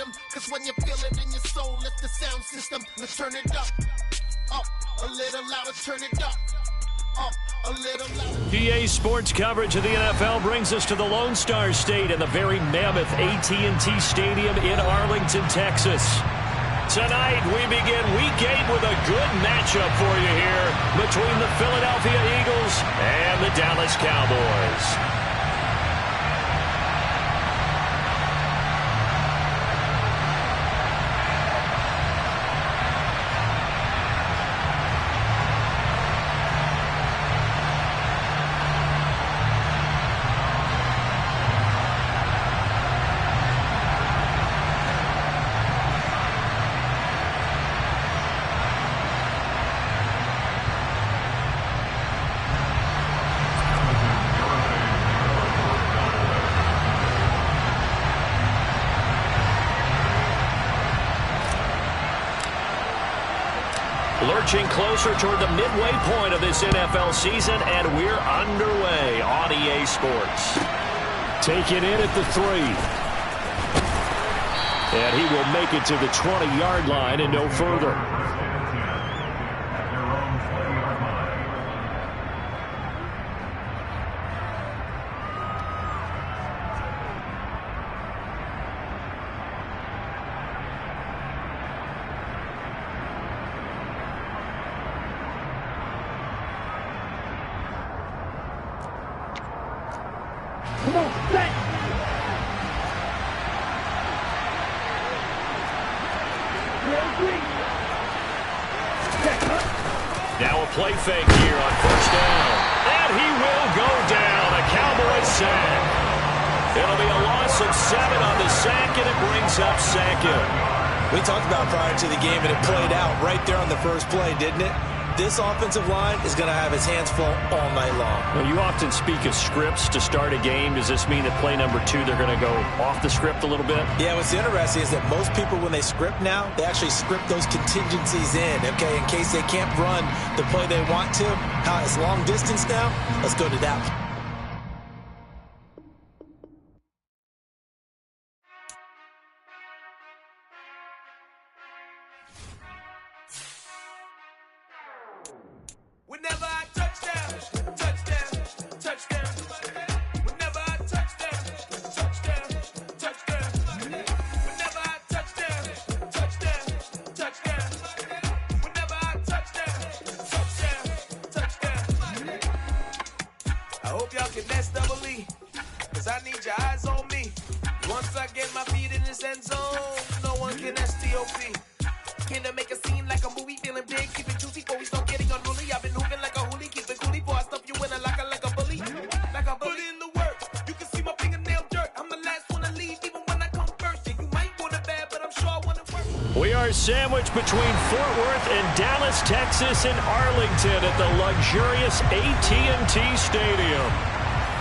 rhythm. Cause when you feel it in your soul, lift the sound system. Let's turn it up a little louder, turn it up a little louder. EA Sports coverage of the NFL brings us to the Lone Star State in the very mammoth AT&T Stadium in Arlington, Texas. Tonight, we begin Week 8 with a good matchup for you here between the Philadelphia Eagles and the Dallas Cowboys. Lurching closer toward the midway point of this NFL season, and we're underway on EA Sports. Taken in at the 3. And he will make it to the 20-yard line and no further. Now a play fake here on first down. And he will go down. A Cowboys sack. It'll be a loss of 7 on the sack, and it brings up second. We talked about prior to the game, and it played out right there on the first play, didn't it? This offensive line is going to have its hands full all night long. Well, you often speak of scripts to start a game. Does this mean that play number 2, they're going to go off the script a little bit? Yeah, what's interesting is that most people, when they script now, they actually script those contingencies in, okay, in case they can't run the play they want to. How it's long distance now? Let's go to that. Whenever I touchdown, touchdown, touchdown. Whenever I touchdown, touchdown, touchdown. Whenever I touchdown, touchdown, touchdown. Whenever I touchdown, touchdown, touchdown. I hope y'all can nest double E, cause I need your eyes on me. Once I get my feet in this end zone, no one can STOP. Can I make a scene like a movie, feeling big, keep it juicy before we start getting unruly. I've been moving like a hoolie, keep it coolie before I stuff you in a locker like a bully. Like a bully. Put in the work, you can see my fingernail dirt. I'm the last one to leave, even when I come first. And you might want it bad, but I'm sure I want it worse. We are sandwiched between Fort Worth and Dallas, Texas, and Arlington at the luxurious AT&T Stadium.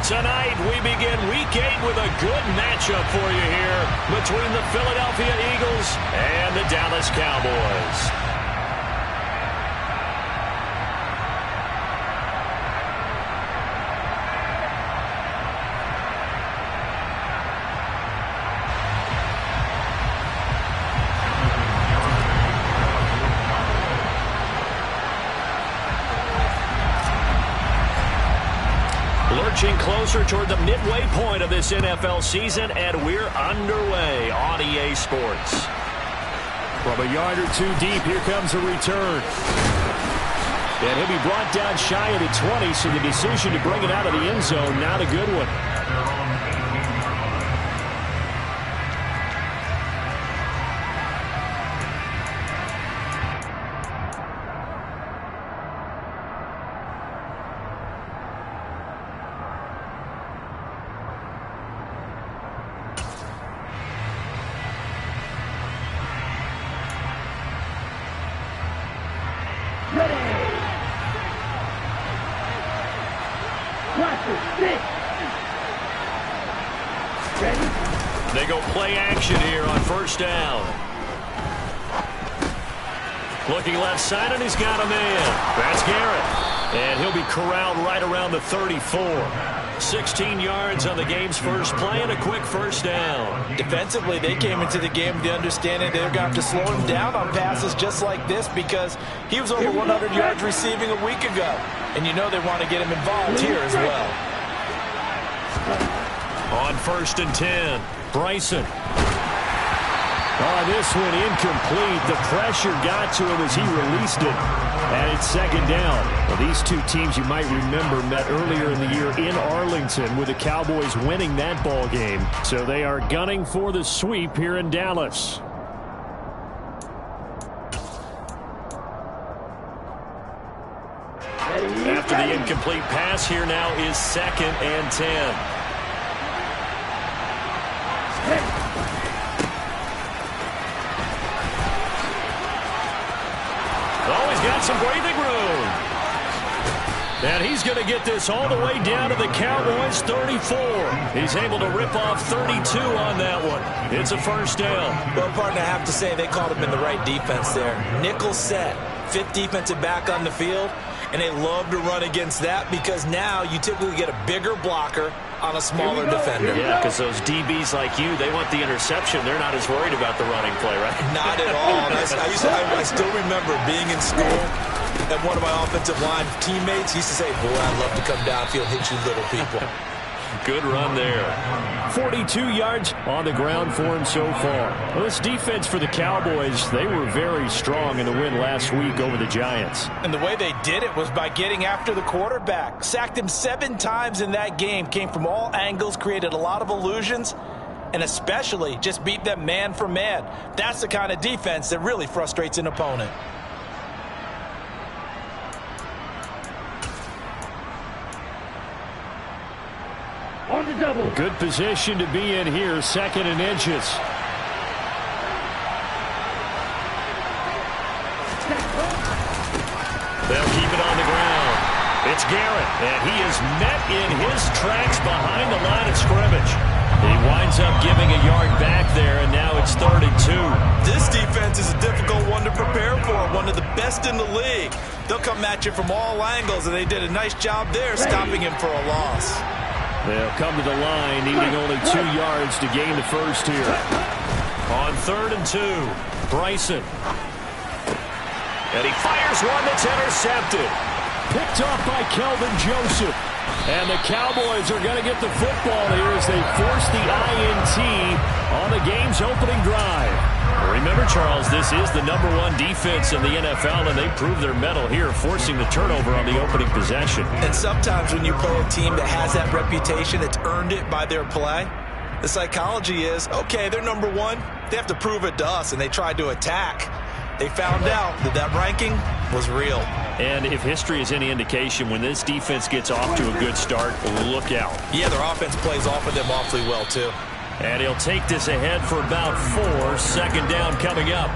Tonight, we begin Week 8 with a good matchup for you here between the Philadelphia Eagles and the Dallas Cowboys. Lurching closer toward the midway point of this NFL season, and we're underway on EA Sports. From a yard or 2 deep, here comes a return. And he'll be brought down shy of the 20, so the decision to bring it out of the end zone, not a good one. They go play action here on first down. Looking left side, and he's got a man. That's Garrett. And he'll be corralled right around the 34. 16 yards on the game's first play and a quick first down. Defensively, they came into the game with the understanding they're going to have to slow him down on passes just like this because he was over 100 yards receiving a week ago. And you know they want to get him involved here as well. On 1st and 10, Bryson. Oh, this one incomplete. The pressure got to him as he released it. And it's 2nd down. Well, these two teams, you might remember, met earlier in the year in Arlington with the Cowboys winning that ball game. So they are gunning for the sweep here in Dallas. After the incomplete pass, here now is 2nd and 10. Oh, he's got some breathing room. And he's going to get this all the way down to the Cowboys' 34. He's able to rip off 32 on that one. It's a first down. Well, partner, I have to say they called him in the right defense there. Nickel set, 5th defensive back on the field. And they love to run against that because now you typically get a bigger blocker on a smaller defender. Yeah, because those DBs like you, they want the interception. They're not as worried about the running play, right? Not at all. I still remember being in school and one of my offensive line teammates used to say, boy, I'd love to come downfield and hit you little people. Good run there. 42 yards on the ground for him so far. Well, this defense for the Cowboys, they were very strong in the win last week over the Giants. And the way they did it was by getting after the quarterback. Sacked him 7 times in that game. Came from all angles, created a lot of illusions, and especially just beat them man for man. That's the kind of defense that really frustrates an opponent. On the double. Good position to be in here, 2nd and inches. They'll keep it on the ground. It's Garrett, and he is met in his tracks behind the line of scrimmage. He winds up giving a yard back there, and now it's 3rd and 2. This defense is a difficult one to prepare for, one of the best in the league. They'll come at you from all angles, and they did a nice job there stopping him for a loss. They'll come to the line, needing only 2 yards to gain the first here. On 3rd and 2, Bryson. And he fires one that's intercepted. Picked off by Kelvin Joseph. And the Cowboys are going to get the football here as they force the INT on the game's opening drive. Remember, Charles, this is the #1 defense in the NFL, and they prove their mettle here, forcing the turnover on the opening possession. And sometimes when you play a team that has that reputation, it's earned it by their play, the psychology is, okay, they're #1. They have to prove it to us, and they tried to attack. They found out that that ranking was real. And if history is any indication, when this defense gets off to a good start, look out. Yeah, their offense plays off of them awfully well, too. And he'll take this ahead for about 4. 2nd down coming up.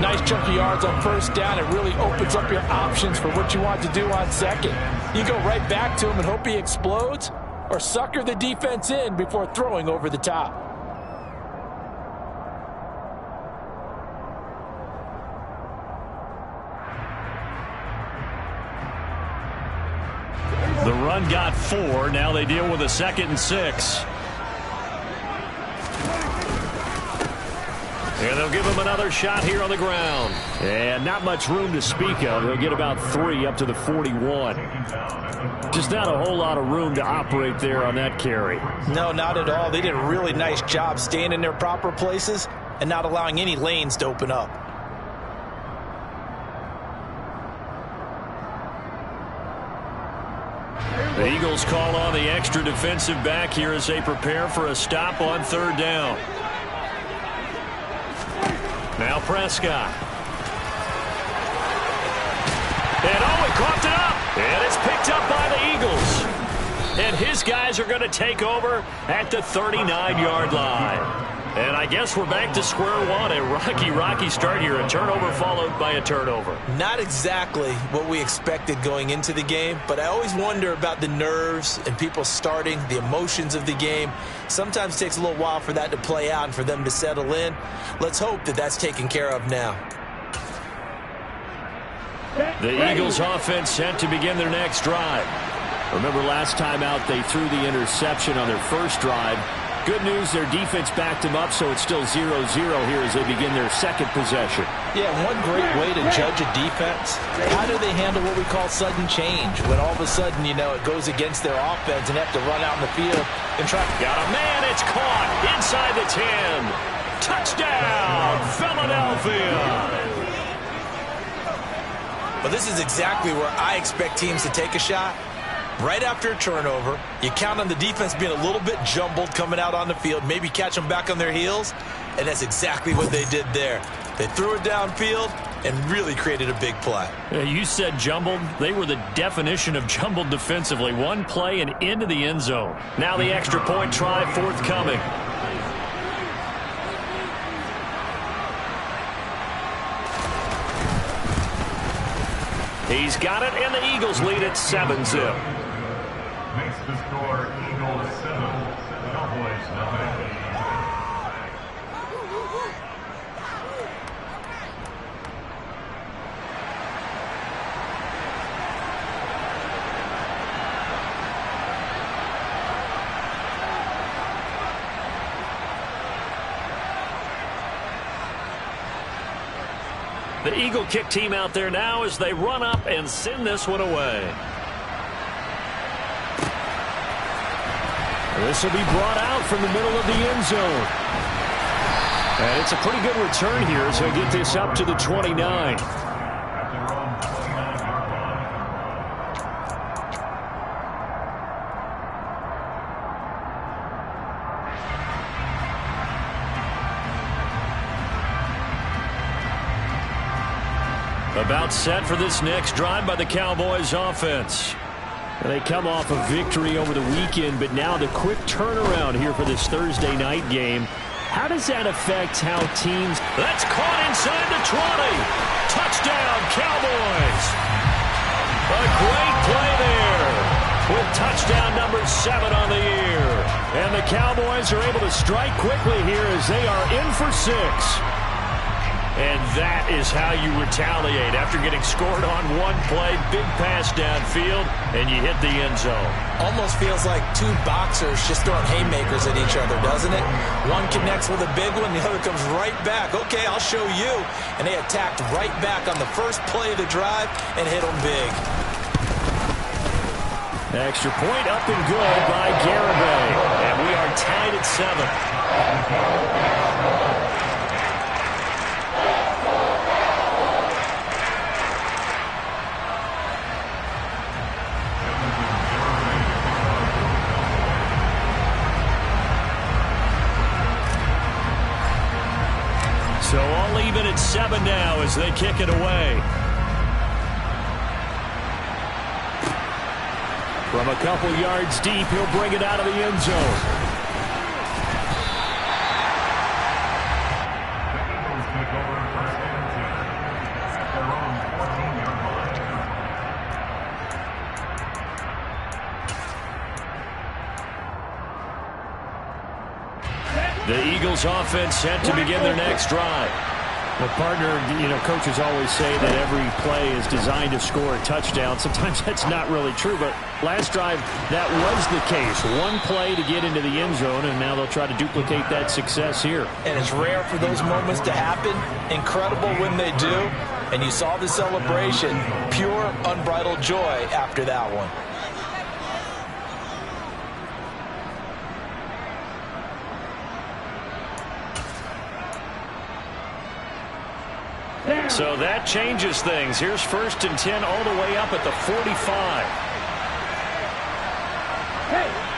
Nice chunk of yards on 1st down. It really opens up your options for what you want to do on 2nd. You go right back to him and hope he explodes, or sucker the defense in before throwing over the top. The run got 4. Now they deal with a 2nd and 6. And they'll give him another shot here on the ground. And not much room to speak of. They'll get about 3 up to the 41. Just not a whole lot of room to operate there on that carry. No, not at all. They did a really nice job staying in their proper places and not allowing any lanes to open up. The Eagles call on the extra defensive back here as they prepare for a stop on 3rd down. Now Prescott. And he coughed it up. And it's picked up by the Eagles. And his guys are going to take over at the 39-yard line. And I guess we're back to square one. A rocky start here. A turnover followed by a turnover. Not exactly what we expected going into the game, but I always wonder about the nerves and people starting, the emotions of the game. Sometimes it takes a little while for that to play out and for them to settle in. Let's hope that that's taken care of now. The Eagles offense set to begin their next drive. Remember last time out they threw the interception on their first drive. Good news, their defense backed them up, so it's still 0-0 here as they begin their second possession. Yeah, one great way to judge a defense, how do they handle what we call sudden change? When all of a sudden, you know, it goes against their offense and they have to run out in the field and try. Got a man, it's caught inside the 10. Touchdown, Philadelphia. Well, this is exactly where I expect teams to take a shot. Right after a turnover, you count on the defense being a little bit jumbled coming out on the field, maybe catch them back on their heels, and that's exactly what they did there. They threw it downfield and really created a big play. You said jumbled. They were the definition of jumbled defensively. One play and into the end zone. Now the extra point try forthcoming. He's got it, and the Eagles lead it 7-0. Makes the score Eagles 7, Cowboys 9. The Eagle kick team out there now as they run up and send this one away. This will be brought out from the middle of the end zone. And it's a pretty good return here as they get this up to the 29. About set for this next drive by the Cowboys offense. They come off a victory over the weekend, but now the quick turnaround here for this Thursday night game. How does that affect how teams... That's caught inside the 20. Touchdown, Cowboys. A great play there with touchdown number 7 on the year. And the Cowboys are able to strike quickly here as they are in for 6. And that is how you retaliate after getting scored on one play, big pass downfield, and you hit the end zone. Almost feels like two boxers just throwing haymakers at each other, doesn't it? One connects with a big one, the other comes right back. Okay, I'll show you. And they attacked right back on the first play of the drive and hit them big. Extra point up and good by Garibay. And we are tied at 7. So all even at 7 now as they kick it away. From a couple yards deep, he'll bring it out of the end zone. The Eagles offense set to begin their next drive. Well, partner, you know, coaches always say that every play is designed to score a touchdown. Sometimes that's not really true, but last drive, that was the case. One play to get into the end zone, and now they'll try to duplicate that success here. And it's rare for those moments to happen. Incredible when they do. And you saw the celebration. Pure, unbridled joy after that one. So that changes things. Here's 1st and 10 all the way up at the 45.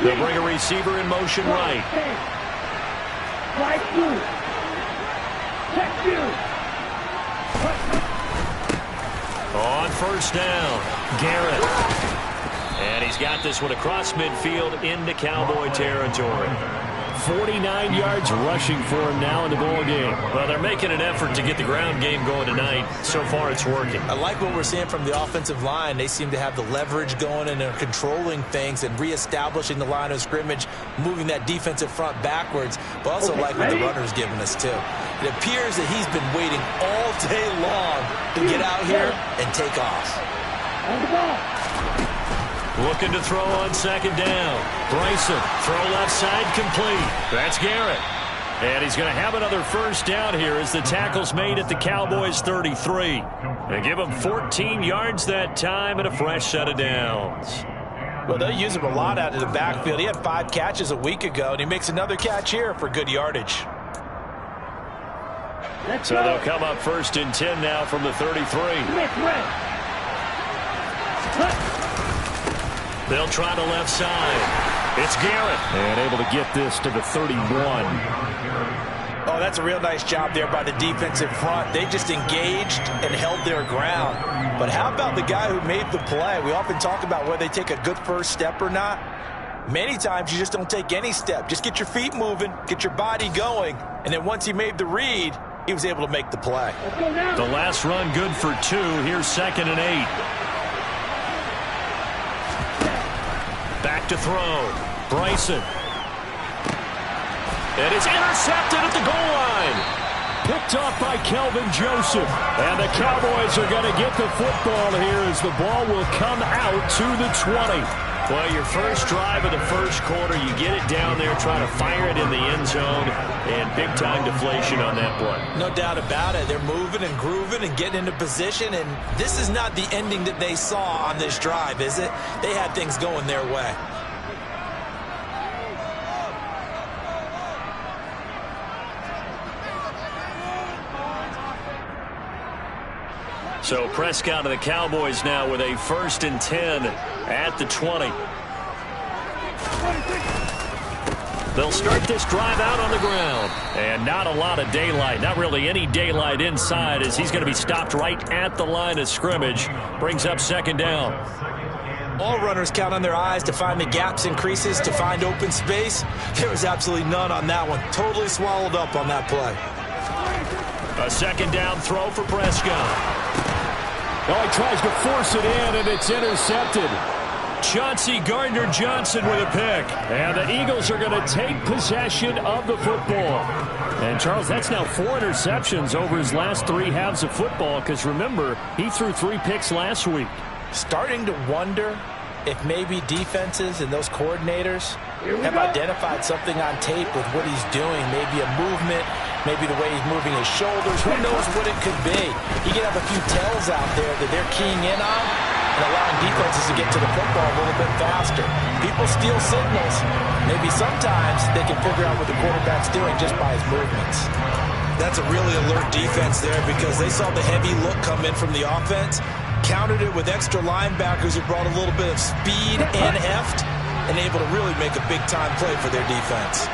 They'll bring a receiver in motion right. On 1st down, Garrett. And he's got this one across midfield into Cowboy territory. 49 yards rushing for him now in the ball game. Well, they're making an effort to get the ground game going tonight. So far, it's working. I like what we're seeing from the offensive line. They seem to have the leverage going, and they're controlling things and reestablishing the line of scrimmage, moving that defensive front backwards, but also like what the runner's giving us, too. It appears that he's been waiting all day long to get out here and take off. Looking to throw on second down. Bryson, throw left side, complete. That's Garrett. And he's going to have another first down here as the tackle's made at the Cowboys' 33. They give him 14 yards that time and a fresh set of downs. Well, they'll use him a lot out of the backfield. He had 5 catches a week ago, and he makes another catch here for good yardage. So they'll come up first and 10 now from the 33. They'll try the left side. It's Garrett. And able to get this to the 31. Oh, that's a real nice job there by the defensive front. They just engaged and held their ground. But how about the guy who made the play? We often talk about whether they take a good first step or not. Many times you just don't take any step. Just get your feet moving, get your body going, and then once he made the read, he was able to make the play. The last run good for 2. Here's 2nd and 8. Back to throw. Bryson. And it's intercepted at the goal line. Picked off by Kelvin Joseph. And the Cowboys are going to get the football here as the ball will come out to the 20. Well, your first drive of the first quarter, you get it down there, try to fire it in the end zone, and big-time deflation on that play. No doubt about it. They're moving and grooving and getting into position, and this is not the ending that they saw on this drive, is it? They had things going their way. So Prescott of the Cowboys now with a 1st and 10 at the 20. They'll start this drive out on the ground. And not a lot of daylight. Not really any daylight inside as he's going to be stopped right at the line of scrimmage. Brings up 2nd down. All runners count on their eyes to find the gaps and creases, to find open space. There was absolutely none on that one. Totally swallowed up on that play. A 2nd down throw for Prescott. Oh, he tries to force it in, and it's intercepted. Chauncey Gardner-Johnson with a pick. And the Eagles are going to take possession of the football. And, Charles, that's now 4 interceptions over his last 3 halves of football, because, remember, he threw 3 picks last week. Starting to wonder if maybe defenses and those coordinators have identified something on tape with what he's doing. Maybe a movement, maybe the way he's moving his shoulders. Who knows what it could be? He could have a few tells out there that they're keying in on and allowing defenses to get to the football a little bit faster. People steal signals. Maybe sometimes they can figure out what the quarterback's doing just by his movements. That's a really alert defense there because they saw the heavy look come in from the offense, countered it with extra linebackers who brought a little bit of speed and heft, and able to really make a big-time play for their defense.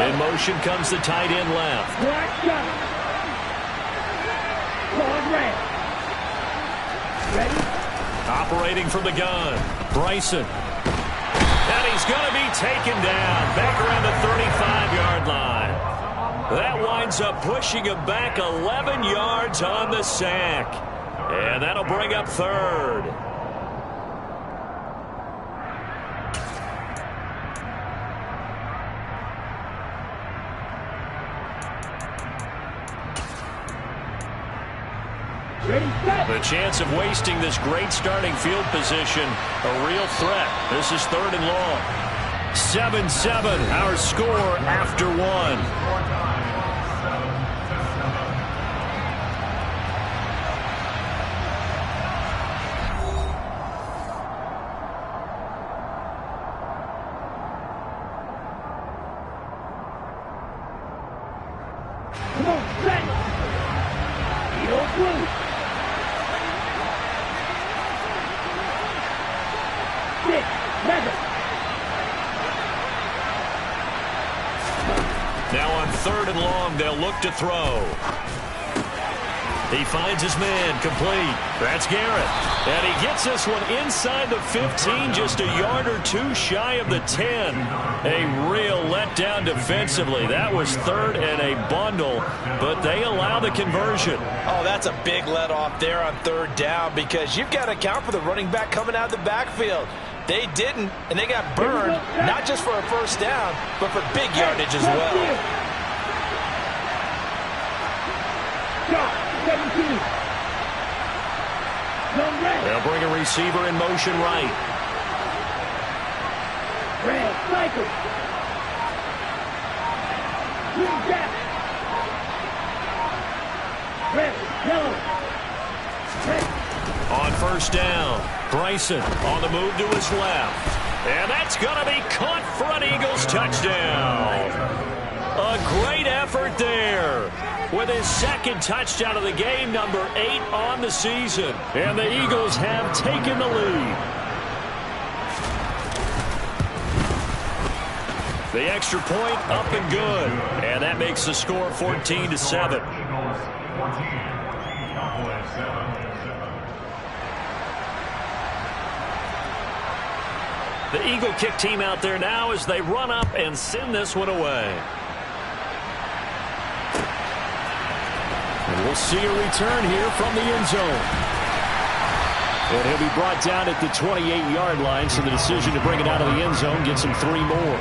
In motion comes the tight end left. Operating from the gun, Bryson. And he's going to be taken down back around the 35-yard line. That winds up pushing him back 11 yards on the sack. And that'll bring up 3rd. The chance of wasting this great starting field position, a real threat. This is 3rd and long. 7-7, our score after 1. Now on 3rd and long, they'll look to throw. He finds his man, complete. That's Garrett. And he gets this one inside the 15, just a yard or 2 shy of the 10. A real letdown defensively. That was 3rd and a bundle, but they allow the conversion. Oh, that's a big let off there on 3rd down because you've got to account for the running back coming out of the backfield. They didn't, and they got burned, not just for a first down, but for big yardage as well. 17. They'll bring a receiver in motion right. Red, cycle. Green, gap. Red, yellow. Red. On first down, Bryson on the move to his left. And that's going to be caught for an Eagles touchdown. A great effort there with his second touchdown of the game, number 8 on the season. And the Eagles have taken the lead. The extra point up and good. And that makes the score 14-7. Eagles 14, Cowboys 7. The Eagle kick team out there now as they run up and send this one away. And we'll see a return here from the end zone. And he'll be brought down at the 28-yard line, so the decision to bring it out of the end zone gets him 3 more.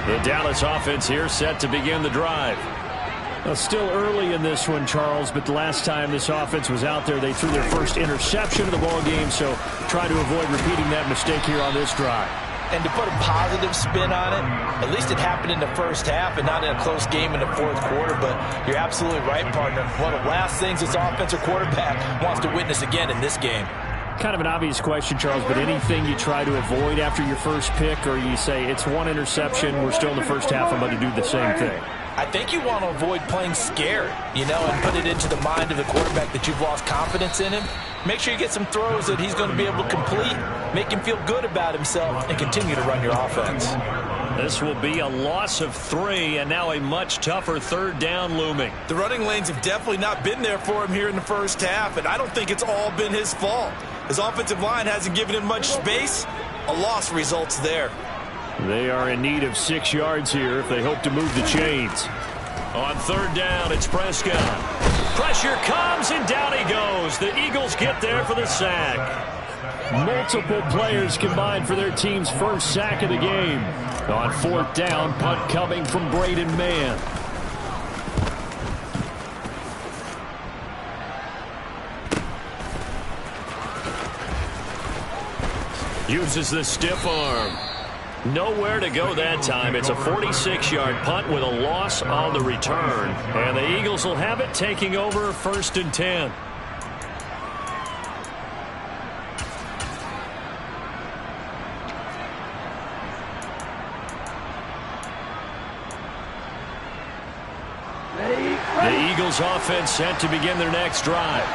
The Dallas offense here set to begin the drive. Still early in this one, Charles, but the last time this offense was out there, they threw their first interception of the ball game, so try to avoid repeating that mistake here on this drive. And to put a positive spin on it, at least it happened in the first half and not in a close game in the fourth quarter, but you're absolutely right, partner. One of the last things this offensive quarterback wants to witness again in this game. Kind of an obvious question, Charles, but anything you try to avoid after your first pick, or you say it's one interception, we're still in the first half, I'm going to do the same thing? I think you want to avoid playing scared, and put it into the mind of the quarterback that you've lost confidence in him. Make sure you get some throws that he's going to be able to complete, make him feel good about himself, and continue to run your offense. This will be a loss of 3, and now a much tougher third down looming. The running lanes have definitely not been there for him here in the first half, and I don't think it's all been his fault. His offensive line hasn't given him much space. A loss results there. They are in need of 6 yards here if they hope to move the chains. On third down, it's Prescott. Pressure comes, and down he goes. The Eagles get there for the sack. Multiple players combined for their team's first sack of the game. On fourth down, punt coming from Braden Mann. Uses the stiff arm. Nowhere to go that time. It's a 46-yard punt with a loss on the return. And the Eagles will have it, taking over first and 10. The Eagles offense set to begin their next drive.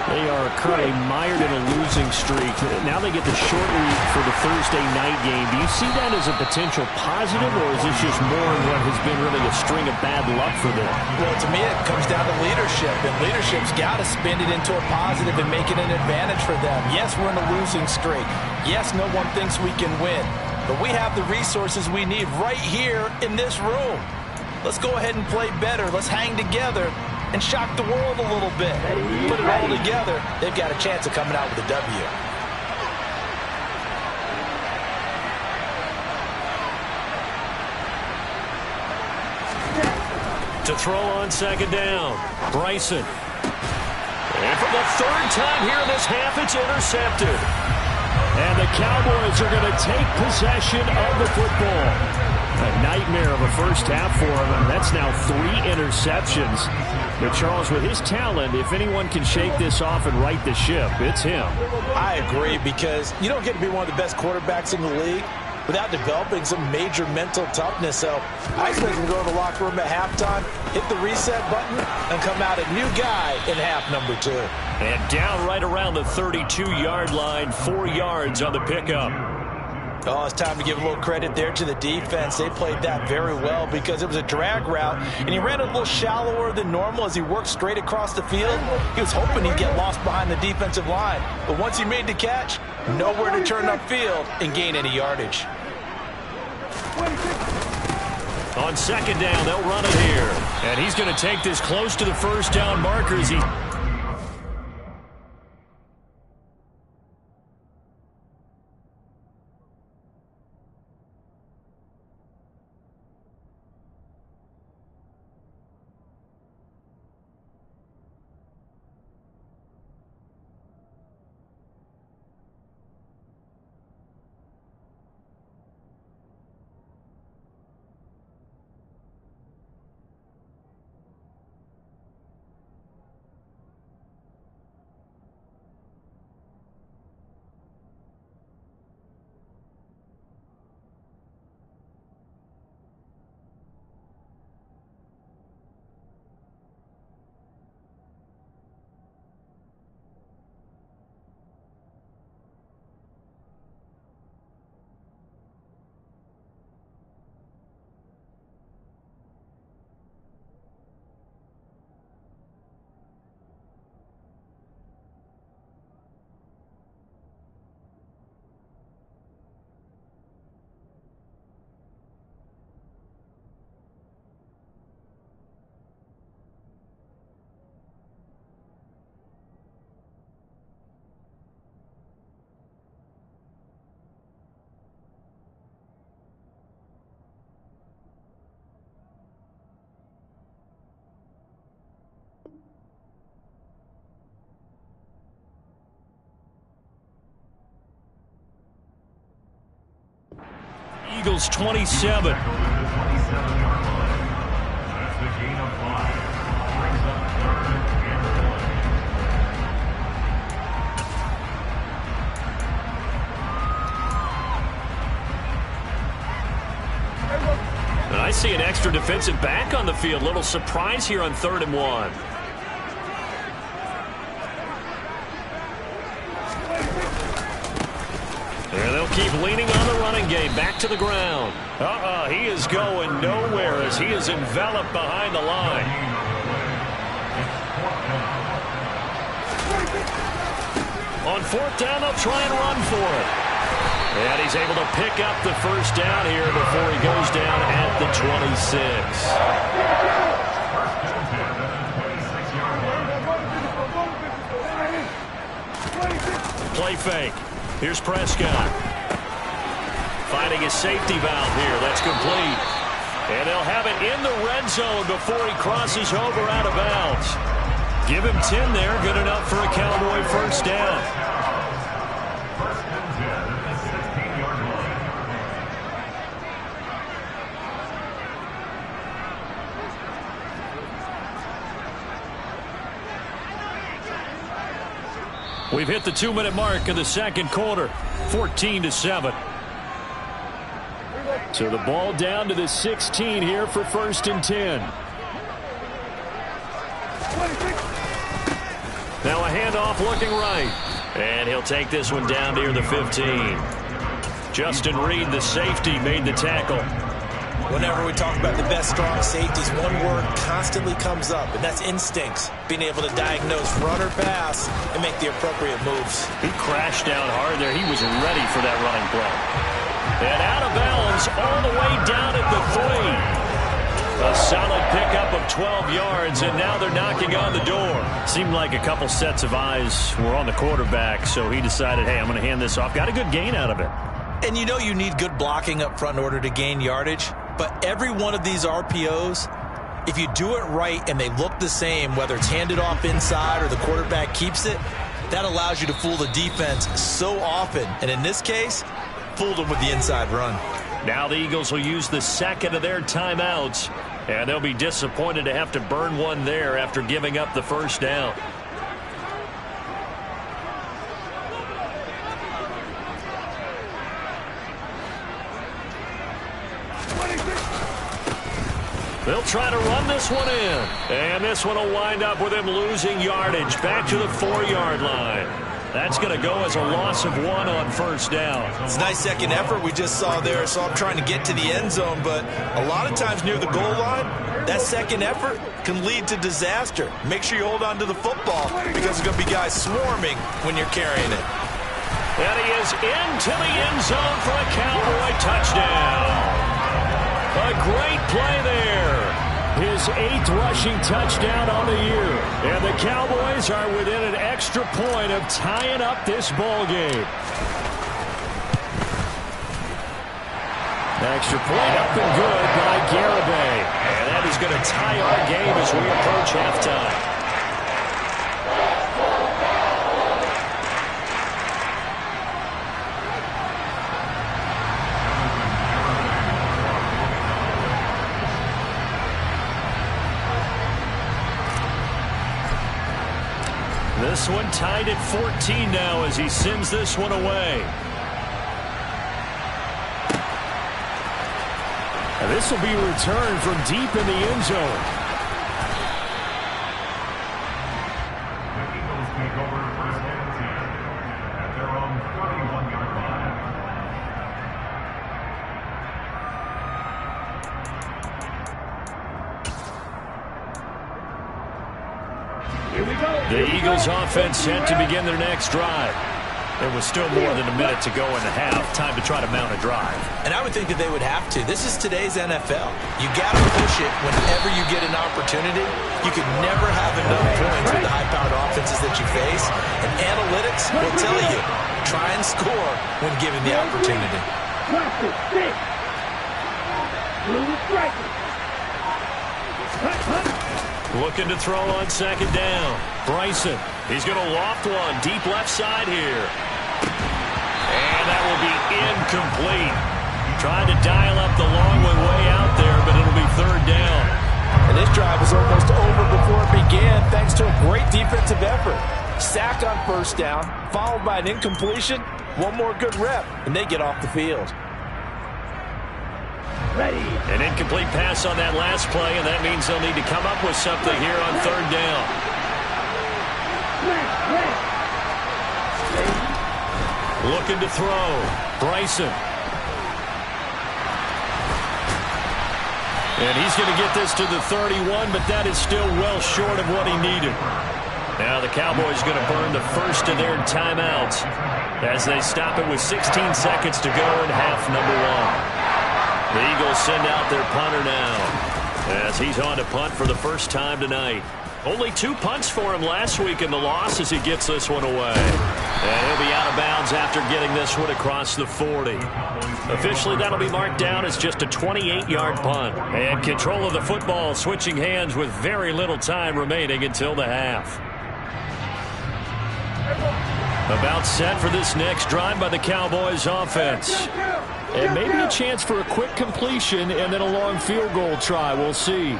They are currently mired in a losing streak. Now they get the short week for the Thursday night game. Do you see that as a potential positive, or is this just more of what has been really a string of bad luck for them? Well, to me, it comes down to leadership, and leadership's got to spin it into a positive and make it an advantage for them. Yes, we're in a losing streak. Yes, no one thinks we can win, but we have the resources we need right here in this room. Let's go ahead and play better. Let's hang together and shock the world a little bit. Put it all together, they've got a chance of coming out with a W. To throw on second down, Bryson. And for the third time here in this half, it's intercepted. And the Cowboys are going to take possession of the football. A nightmare of a first half for him, and that's now 3 interceptions. But Charles, with his talent, if anyone can shake this off and right the ship, it's him. I agree, because you don't get to be one of the best quarterbacks in the league without developing some major mental toughness. So I expect him to go to the locker room at halftime, hit the reset button, and come out a new guy in half number 2. And down right around the 32-yard line, 4 yards on the pickup. Oh, it's time to give a little credit there to the defense. They played that very well because it was a drag route, and he ran a little shallower than normal as he worked straight across the field. He was hoping he'd get lost behind the defensive line, but once he made the catch, nowhere to turn upfield and gain any yardage. On second down, they'll run it here, and he's going to take this close to the first down marker as he... Eagles 27. That's the gain of 5. Brings up 3rd and 1. And I see an extra defensive back on the field. Little surprise here on 3rd and 1. And they'll keep leaning on the running game. Back to the ground. He is going nowhere as he is enveloped behind the line. On 4th down, they'll try and run for it. And he's able to pick up the first down here before he goes down at the 26. Play fake. Here's Prescott. Finding his safety valve here. That's complete. And they'll have it in the red zone before he crosses over out of bounds. Give him 10 there. Good enough for a Cowboy first down. First and 10 at the 16-yard line. We've hit the 2-minute mark of the second quarter. 14-7. So the ball down to the 16 here for 1st and 10. Now a handoff looking right. And he'll take this one down near the 15. Justin Reed, the safety, made the tackle. Whenever we talk about the best strong safeties, one word constantly comes up, and that's instincts. Being able to diagnose run or pass and make the appropriate moves. He crashed down hard there. He was ready for that running play. And out of bounds all the way down at the 3. A solid pickup of 12 yards, and now they're knocking on the door. Seemed like a couple sets of eyes were on the quarterback, so he decided, hey, I'm going to hand this off. Got a good gain out of it. And you know you need good blocking up front in order to gain yardage. But every one of these RPOs, if you do it right and they look the same, whether it's handed off inside or the quarterback keeps it, that allows you to fool the defense so often. And in this case, fooled them with the inside run. Now the Eagles will use the second of their timeouts, and they'll be disappointed to have to burn one there after giving up the first down. They'll try to run this one in. And this one will wind up with him losing yardage back to the 4-yard line. That's going to go as a loss of 1 on first down. It's a nice second effort we just saw there. Saw him trying to get to the end zone, but a lot of times near the goal line, that second effort can lead to disaster. Make sure you hold on to the football because there's going to be guys swarming when you're carrying it. And he is into the end zone for a Cowboy touchdown. A great play there. His 8th rushing touchdown on the year. And the Cowboys are within an extra point of tying up this ball game. Extra point up and good by Garibay. And that is going to tie our game as we approach halftime. This one tied at 14 now as he sends this one away. And this will be returned from deep in the end zone. The Eagles take over 1st and 10 at their own 31-yard line. Here we go. The Eagles offense set to begin their next drive. There was still more than a minute to go in the half. Time to try to mount a drive. And I would think that they would have to. This is today's NFL. You got to push it whenever you get an opportunity. You can never have enough points with the high-powered offenses that you face. And analytics will tell you, try and score when given the opportunity. Watch it. Stick. Blue striker. Looking to throw on second down. Bryson. He's going to loft one deep left side here. And that will be incomplete. Trying to dial up the long one way out there, but it'll be third down. And this drive was almost over before it began thanks to a great defensive effort. Sack on first down, followed by an incompletion. One more good rep, and they get off the field. Ready. An incomplete pass on that last play, and that means they'll need to come up with something here on third down. Looking to throw. Bryson. And he's going to get this to the 31, but that is still well short of what he needed. Now the Cowboys going to burn the first of their timeouts as they stop it with 16 seconds to go in half number one. The Eagles send out their punter now as he's on to punt for the first time tonight. Only 2 punts for him last week in the loss as he gets this one away. And he'll be out of bounds after getting this one across the 40. Officially, that'll be marked down as just a 28-yard punt. And control of the football switching hands with very little time remaining until the half. About set for this next drive by the Cowboys offense. And maybe a chance for a quick completion and then a long field goal try. We'll see.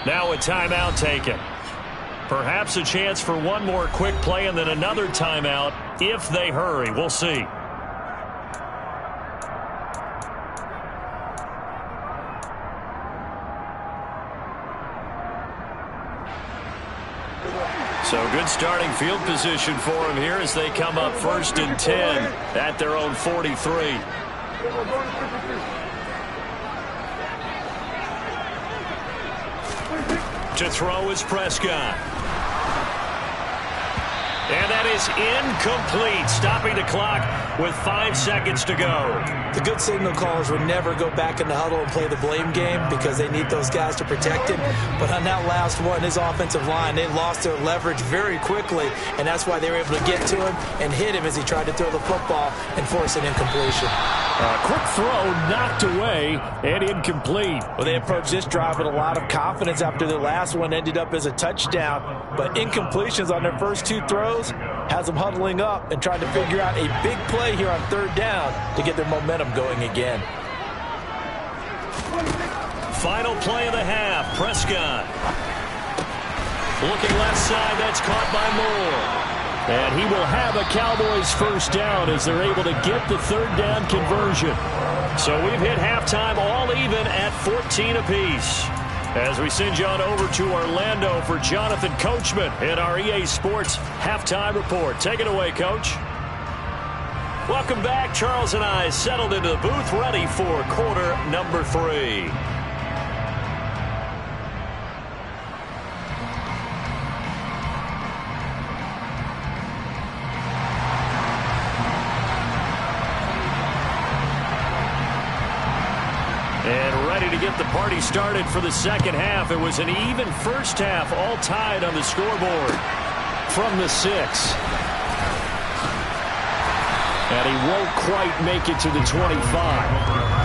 Now a timeout taken. Perhaps a chance for one more quick play and then another timeout if they hurry. We'll see. So good starting field position for him here as they come up 1st and 10 at their own 43. To throw is Prescott. And that is incomplete, stopping the clock with 5 seconds to go. The good signal callers would never go back in the huddle and play the blame game because they need those guys to protect him. But on that last one, his offensive line, they lost their leverage very quickly, and that's why they were able to get to him and hit him as he tried to throw the football and force an incompletion. Quick throw knocked away and incomplete. Well, they approached this drive with a lot of confidence after their last one ended up as a touchdown. But incompletions on their first 2 throws has them huddling up and trying to figure out a big play here on third down to get their momentum going again. Final play of the half. Prescott. Looking left side. That's caught by Moore. And he will have a Cowboys first down as they're able to get the third down conversion. So we've hit halftime all even at 14 apiece. As we send you on over to Orlando for Jonathan Coachman in our EA Sports Halftime Report. Take it away, Coach. Welcome back. Charles and I settled into the booth ready for quarter number 3. And ready to get the party started for the second half. It was an even first half, all tied on the scoreboard from the 6. And he won't quite make it to the 25.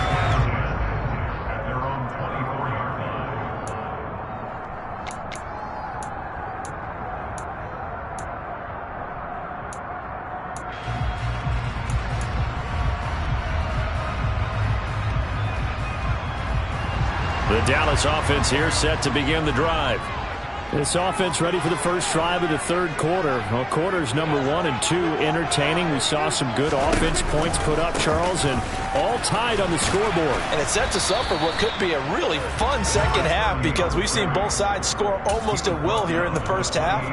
The Dallas offense here set to begin the drive. This offense ready for the first drive of the third quarter. Well, quarters number 1 and 2 entertaining. We saw some good offense points put up, Charles, and all tied on the scoreboard. And it sets us up for what could be a really fun second half because we've seen both sides score almost at will here in the first half.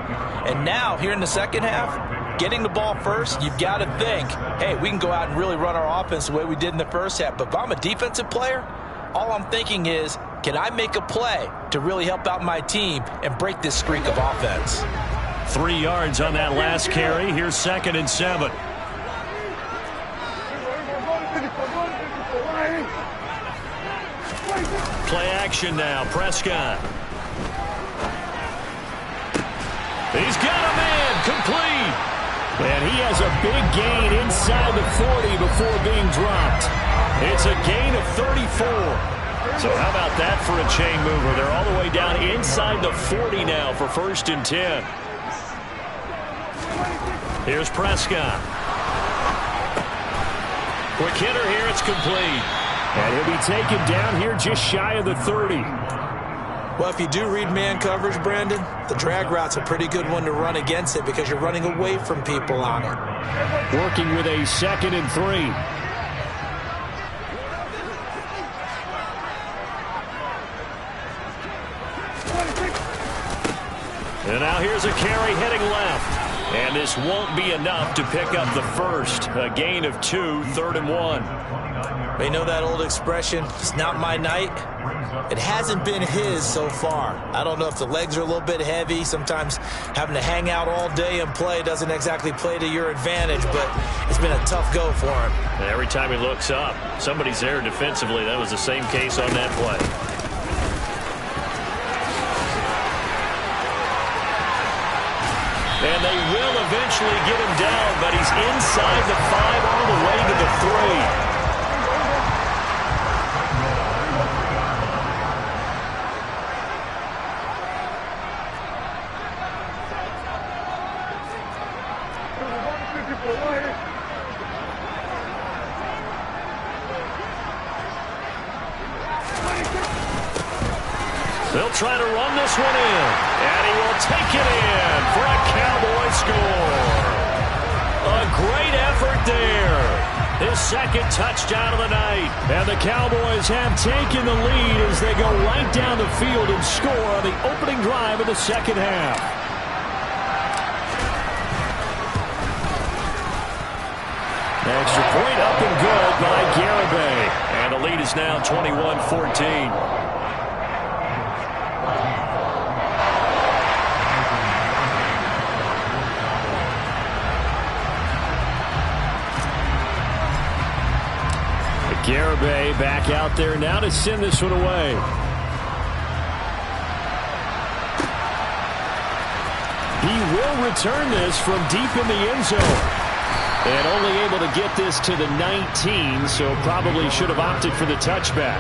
And now, here in the second half, getting the ball first, you've got to think, hey, we can go out and really run our offense the way we did in the first half. But if I'm a defensive player, all I'm thinking is, can I make a play to really help out my team and break this streak of offense? 3 yards on that last carry. Here's 2nd and 7. Play action now. Prescott. He's got a man. Complete. And he has a big gain inside the 40 before being dropped. It's a gain of 34. So how about that for a chain mover? They're all the way down inside the 40 now for 1st and 10. Here's Prescott. Quick hitter here. It's complete. And he'll be taken down here just shy of the 30. Well, if you do read man coverage, Brandon, the drag route's a pretty good one to run against it because you're running away from people on it. Working with a 2nd and 3. And now here's a carry heading left. And this won't be enough to pick up the first. A gain of 2, 3rd and 1. You know that old expression, it's not my night? It hasn't been his so far. I don't know if the legs are a little bit heavy. Sometimes having to hang out all day and play doesn't exactly play to your advantage, but it's been a tough go for him. And every time he looks up, somebody's there defensively. That was the same case on that play. And they will eventually get him down, but he's inside the 5 all the way to the 3. They'll try to run this one in, and he will take it in for a Cowboy score. A great effort there. His 2nd touchdown of the night. And the Cowboys have taken the lead as they go right down the field and score on the opening drive of the 2nd half. Extra point up and good by Garibay. And the lead is now 21-14. Garibay back out there now to send this one away. He will return this from deep in the end zone. And only able to get this to the 19, so probably should have opted for the touchback.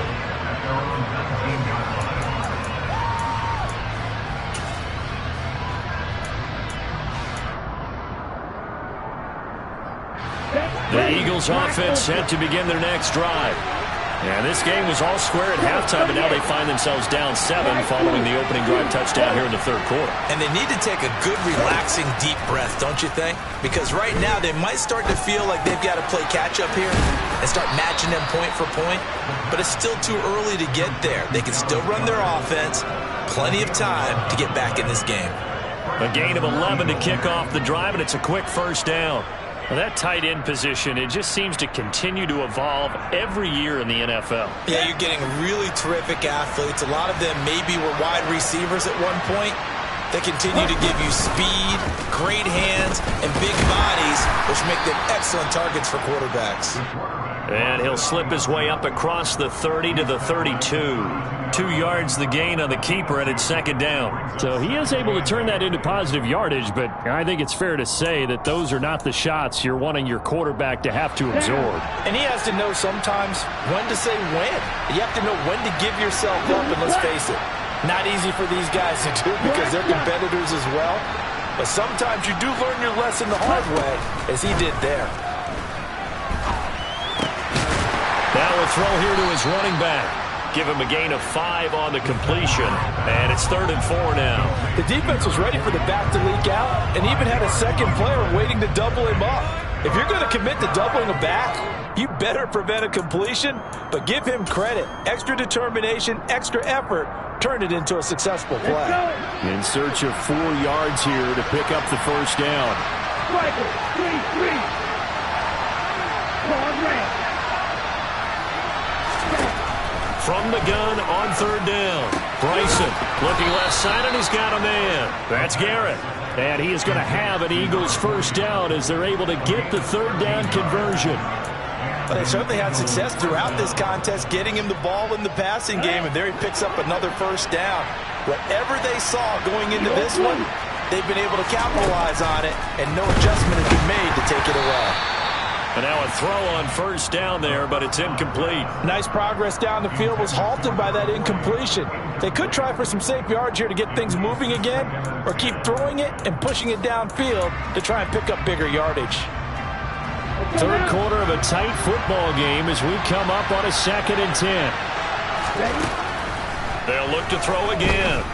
The Eagles offense set to begin their next drive. And this game was all square at halftime, but now they find themselves down 7 following the opening drive touchdown here in the 3rd quarter. And they need to take a good, relaxing, deep breath, don't you think? Because right now they might start to feel like they've got to play catch-up here and start matching them point for point. But it's still too early to get there. They can still run their offense. Plenty of time to get back in this game. A gain of 11 to kick off the drive, and it's a quick 1st down. Well, that tight end position, it just seems to continue to evolve every year in the NFL. Yeah, you're getting really terrific athletes. A lot of them maybe were wide receivers at one point. They continue to give you speed, great hands, and big bodies, which make them excellent targets for quarterbacks. And he'll slip his way up across the 30 to the 32. 2 yards the gain on the keeper, and it's 2nd down. So he is able to turn that into positive yardage, but I think it's fair to say that those are not the shots you're wanting your quarterback to have to absorb. And he has to know sometimes when to say when. You have to know when to give yourself up, and let's face it, not easy for these guys to do because they're competitors as well. But sometimes you do learn your lesson the hard way, as he did there. Now a throw here to his running back. Give him a gain of 5 on the completion, and it's 3rd and 4 now. The defense was ready for the back to leak out and even had a 2nd player waiting to double him up. If you're going to commit to doubling a back, you better prevent a completion, but give him credit. Extra determination, extra effort, turn it into a successful play. In search of 4 yards here to pick up the 1st down. Striker, 3-3. Hard ramp. From the gun on 3rd down. Bryson looking left side, and he's got a man. That's Garrett. And he is going to have an Eagles 1st down as they're able to get the 3rd down conversion. Well, they certainly had success throughout this contest, getting him the ball in the passing game, and there he picks up another 1st down. Whatever they saw going into this one, they've been able to capitalize on it, and no adjustment has been made to take it away. And now a throw on first down there, but it's incomplete. Nice progress down the field was halted by that incompletion. They could try for some safe yards here to get things moving again, or keep throwing it and pushing it downfield to try and pick up bigger yardage. Third quarter of a tight football game as we come up on a 2nd and 10. They'll look to throw again.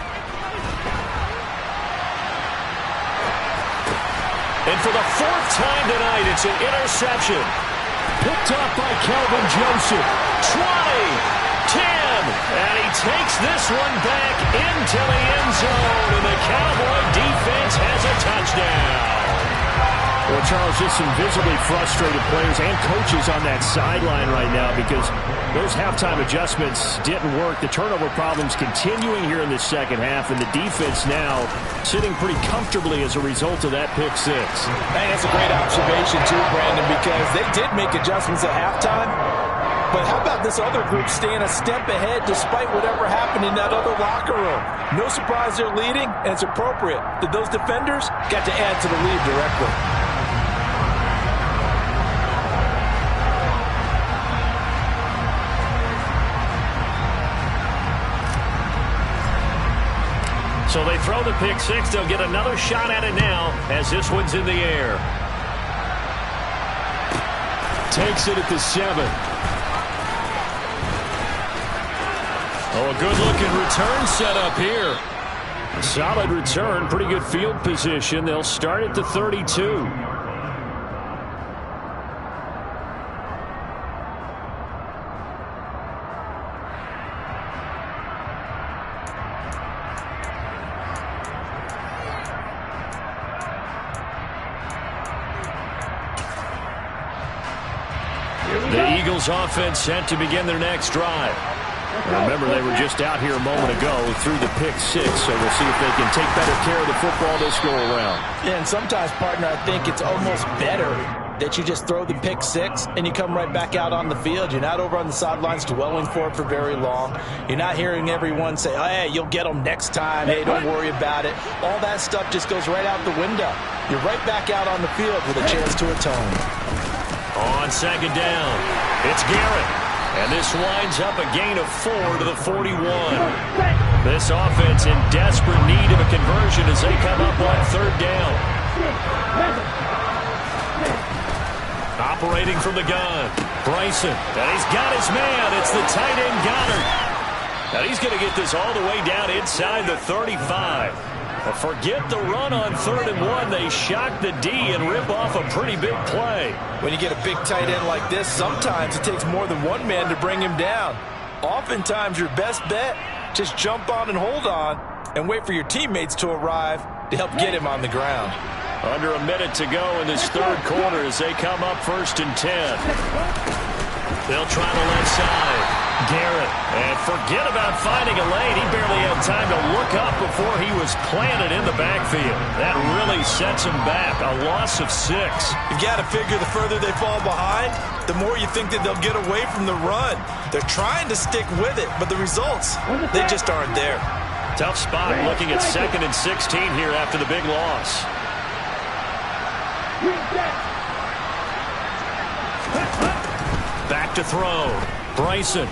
And for the 4th time tonight, it's an interception. Picked up by Kelvin Joseph. 20, 10, and he takes this one back into the end zone, and the Cowboy defense has a touchdown. Well, Charles, just some visibly frustrated players and coaches on that sideline right now because those halftime adjustments didn't work. The turnover problems continuing here in the second half, and the defense now sitting pretty comfortably as a result of that pick six. And it's a great observation, too, Brandon, because they did make adjustments at halftime. But how about this other group staying a step ahead despite whatever happened in that other locker room? No surprise they're leading, and it's appropriate that those defenders got to add to the lead directly. So they throw the pick six. They'll get another shot at it now as this one's in the air. Takes it at the 7. Oh, a good-looking return set up here. Solid return, pretty good field position. They'll start at the 32. The Eagles offense set to begin their next drive. Remember, they were just out here a moment ago through the pick six, so we'll see if they can take better care of the football this go around. Yeah, and sometimes, partner, I think it's almost better that you just throw the pick six and you come right back out on the field. You're not over on the sidelines dwelling for it for very long. You're not hearing everyone say, oh, hey, you'll get them next time. Hey, don't worry about it. All that stuff just goes right out the window. You're right back out on the field with a chance to atone. On second down, it's Garrett. And this winds up a gain of 4 to the 41. This offense in desperate need of a conversion as they come up on third down. Operating from the gun, Bryson. And he's got his man. It's the tight end Goddard. Now he's going to get this all the way down inside the 35. Forget the run on 3rd and 1. They shock the D and rip off a pretty big play. When you get a big tight end like this, sometimes it takes more than one man to bring him down. Oftentimes, your best bet, just jump on and hold on and wait for your teammates to arrive to help get him on the ground. Under a minute to go in this third quarter as they come up 1st and 10. They'll try the left side. Garrett, and forget about finding a lane. He barely had time to look up before he was planted in the backfield. That really sets him back. A loss of 6. You've got to figure the further they fall behind, the more you think that they'll get away from the run. They're trying to stick with it, but the results, they just aren't there. Tough spot looking at 2nd and 16 here after the big loss. Back to throw. Bryson.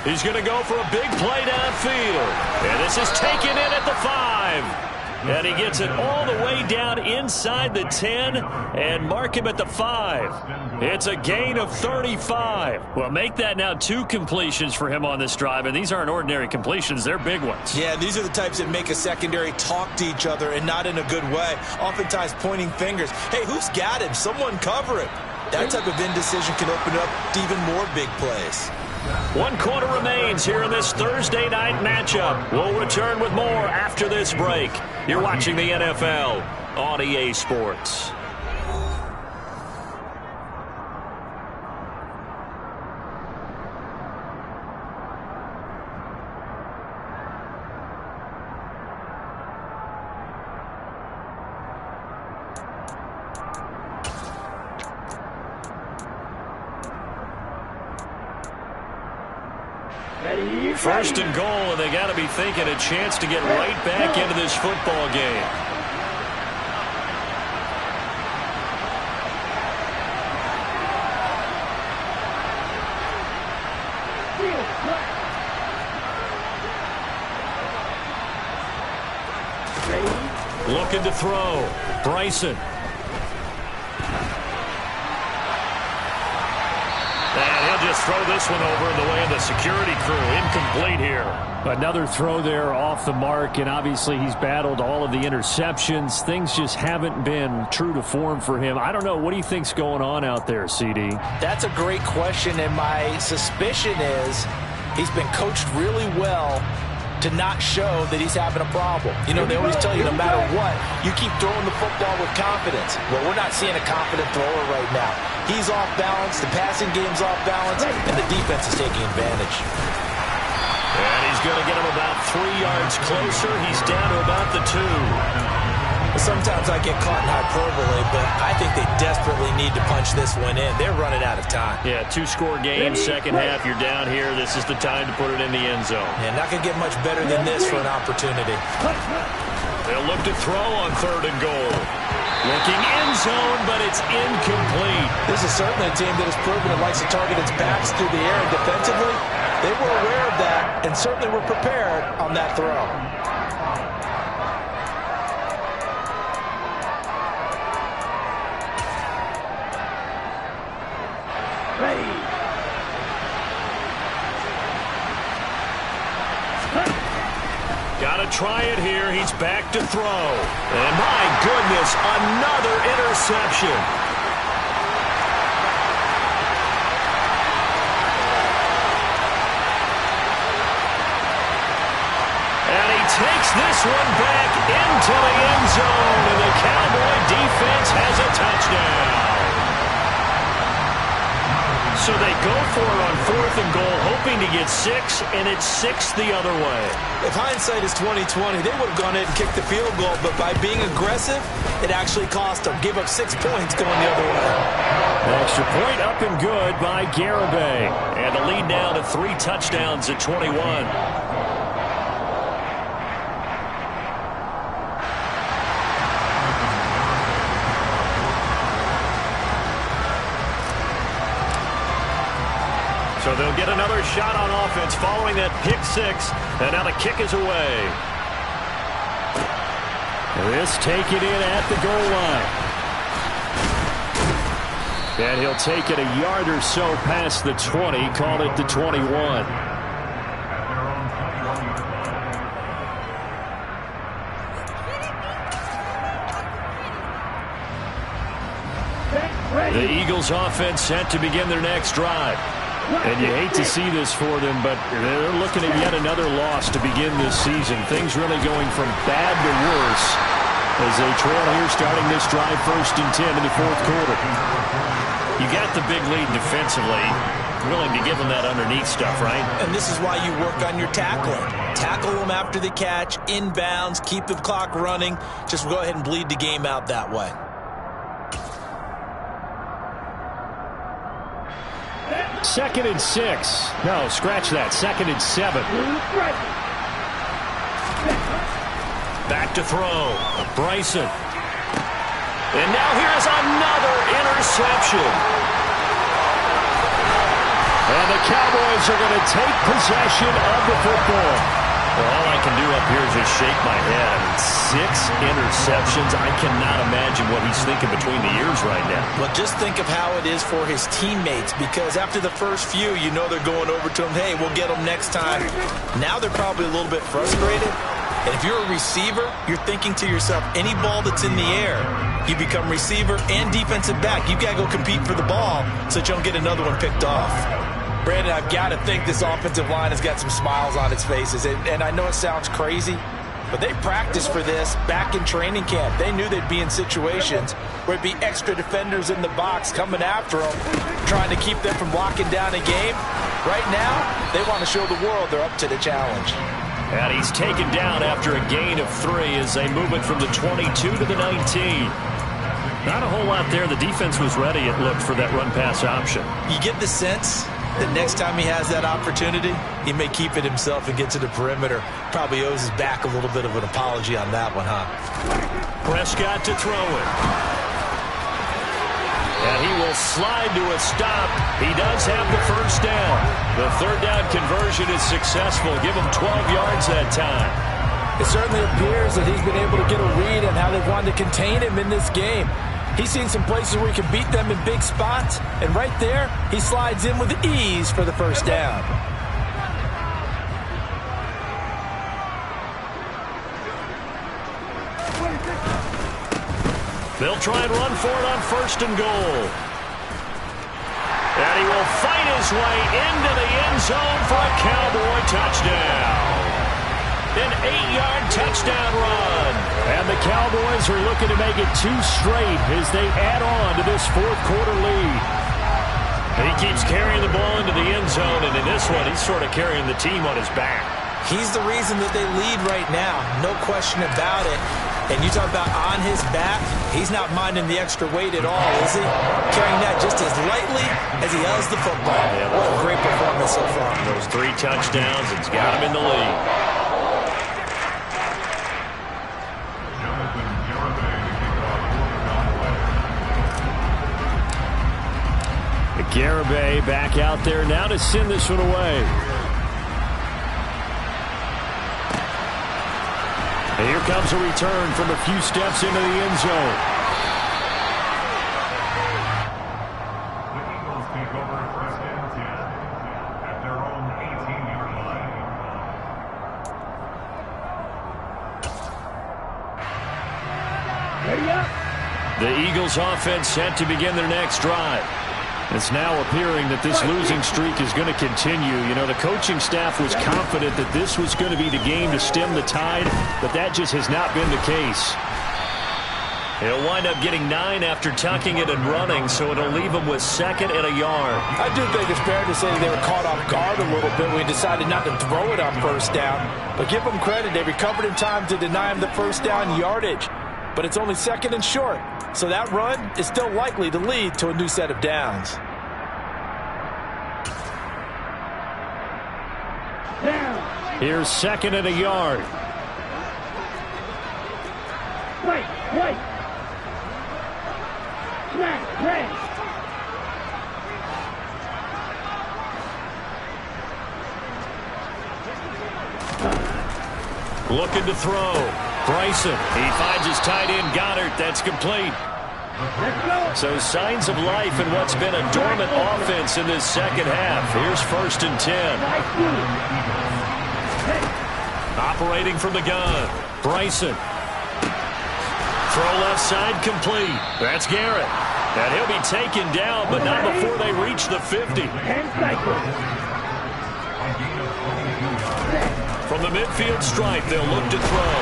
He's going to go for a big play downfield. And this is taken in at the 5. And he gets it all the way down inside the 10 and mark him at the 5. It's a gain of 35. Well, make that now 2 completions for him on this drive, and these aren't ordinary completions. They're big ones. Yeah, these are the types that make a secondary talk to each other and not in a good way. Oftentimes pointing fingers. Hey, who's got him? Someone cover it. That type of indecision can open up to even more big plays. 1 quarter remains here in this Thursday night matchup. We'll return with more after this break. You're watching the NFL on EA Sports. First and goal, and they got to be thinking a chance to get right back into this football game. looking to throw. Bryson. And he'll just throw this one over in the way of the security crew. Incomplete here. Another throw there off the mark, and obviously he's battled all of the interceptions. Things just haven't been true to form for him. I don't know. What do you think's going on out there, CD? That's a great question, and my suspicion is he's been coached really well to not show that he's having a problem. You know, they always tell you no matter what, you keep throwing the football with confidence. Well, we're not seeing a confident thrower right now. He's off balance, the passing game's off balance, and the defense is taking advantage. And he's going to get him about 3 yards closer. He's down to about the 2. Sometimes I get caught in hyperbole, but I think they desperately need to punch this one in. They're running out of time. Yeah, 2-score game, second half, you're down here. This is the time to put it in the end zone. Yeah, not going to get much better than this for an opportunity. They'll look to throw on 3rd and goal. Looking end zone, but it's incomplete. This is certainly a team that has proven it likes to target its backs through the air and defensively. They were aware of that and certainly were prepared on that throw. Got to try it here. He's back to throw. And my goodness, another interception. And he takes this one back into the end zone. And the Cowboy defense has a touchdown. So they go for it on 4th and goal, hoping to get 6, and it's 6 the other way. If hindsight is 20/20, they would have gone in and kicked the field goal, but by being aggressive, it actually cost them. Give up 6 points going the other way. An extra point up and good by Garibay. And the lead now to 3 touchdowns at 21. So they'll get another shot on offense following that pick 6. And now the kick is away. This taken in at the goal line. And he'll take it a yard or so past the 20. Call it the 21. The Eagles offense set to begin their next drive. And you hate to see this for them, but they're looking at yet another loss to begin this season. Things really going from bad to worse as they trail here starting this drive 1st and 10 in the 4th quarter. You got the big lead defensively. Willing to give them that underneath stuff, right? And this is why you work on your tackling. Tackle them after the catch, inbounds, keep the clock running. Just go ahead and bleed the game out that way. Second and 6. No, scratch that. 2nd and 7. Back to throw. Bryson. And now here's another interception. And the Cowboys are going to take possession of the football. Well, all I can do up here is just shake my head. I mean, 6 interceptions. I cannot imagine what he's thinking between the ears right now. Well, just think of how it is for his teammates, because after the first few, you know they're going over to him, hey, we'll get them next time. Now they're probably a little bit frustrated. And if you're a receiver, you're thinking to yourself, any ball that's in the air, you become receiver and defensive back. You've got to go compete for the ball so that you don't get another one picked off. Brandon, I've got to think this offensive line has got some smiles on its faces. And I know it sounds crazy, but they practiced for this back in training camp. They knew they'd be in situations where it'd be extra defenders in the box coming after them, trying to keep them from locking down a game. Right now, they want to show the world they're up to the challenge. And he's taken down after a gain of 3 as they move it from the 22 to the 19. Not a whole lot there. The defense was ready, it looked, for that run-pass option. You get the sense that next time he has that opportunity, he may keep it himself and get to the perimeter. Probably owes his back a little bit of an apology on that one, huh? Prescott to throw it. And he will slide to a stop. He does have the first down. The 3rd down conversion is successful. Give him 12 yards that time. It certainly appears that he's been able to get a read on how they've wanted to contain him in this game. He's seen some places where he can beat them in big spots, and right there, he slides in with ease for the first down. They'll try and run for it on 1st and goal. And he will fight his way into the end zone for a Cowboy touchdown. An 8-yard touchdown run. And the Cowboys are looking to make it 2 straight as they add on to this 4th quarter lead. He keeps carrying the ball into the end zone, and in this one, he's sort of carrying the team on his back. He's the reason that they lead right now, no question about it. And you talk about on his back, he's not minding the extra weight at all, is he? Carrying that just as lightly as he does the football. Yeah, what a great performance so far. Those 3 touchdowns, it's got him in the lead. Garibay back out there now to send this one away. And here comes a return from a few steps into the end zone. The Eagles take over 1st and 10 at their own 18-yard line. Ready up. The Eagles offense set to begin their next drive. It's now appearing that this losing streak is going to continue. You know, the coaching staff was confident that this was going to be the game to stem the tide, but that just has not been the case. He'll wind up getting 9 after tucking it and running, so it'll leave him with 2nd and a yard. I do think it's fair to say they were caught off guard a little bit when we decided not to throw it on 1st down. But give them credit, they recovered in time to deny him the 1st down yardage. But it's only 2nd and short. So that run is still likely to lead to a new set of downs. Here's 2nd and a yard. Wait. Smash. Looking to throw. Bryson. He finds his tight end, Goddard. That's complete. So signs of life in what's been a dormant offense in this 2nd half. Here's 1st and 10. Operating from the gun. Bryson. Throw left side complete. That's Garrett. And he'll be taken down, but not before they reach the 50. From the midfield stripe, they'll look to throw.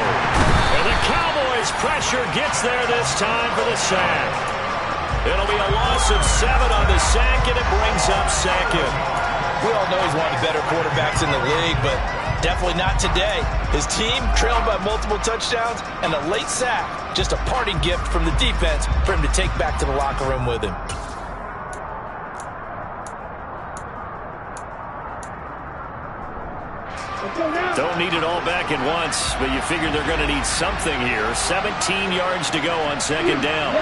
And the Cowboys' pressure gets there this time for the sack. It'll be a loss of 7 on the sack, and it brings up 2nd. We all know he's one of the better quarterbacks in the league, but definitely not today. His team trailed by multiple touchdowns, and a late sack, just a parting gift from the defense for him to take back to the locker room with him. Don't need it all back at once, but you figure they're going to need something here. 17 yards to go on 2nd down.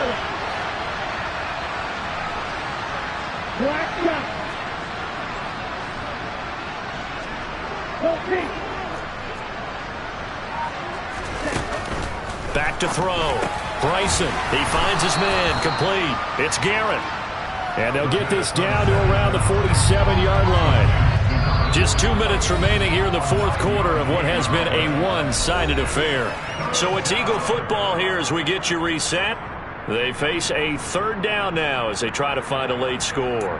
Back to throw. Bryson, he finds his man, complete. It's Garrett. And they'll get this down to around the 47-yard line. Just 2 minutes remaining here in the 4th quarter of what has been a one-sided affair. So it's Eagle football here as we get you reset. They face a 3rd down now as they try to find a late score.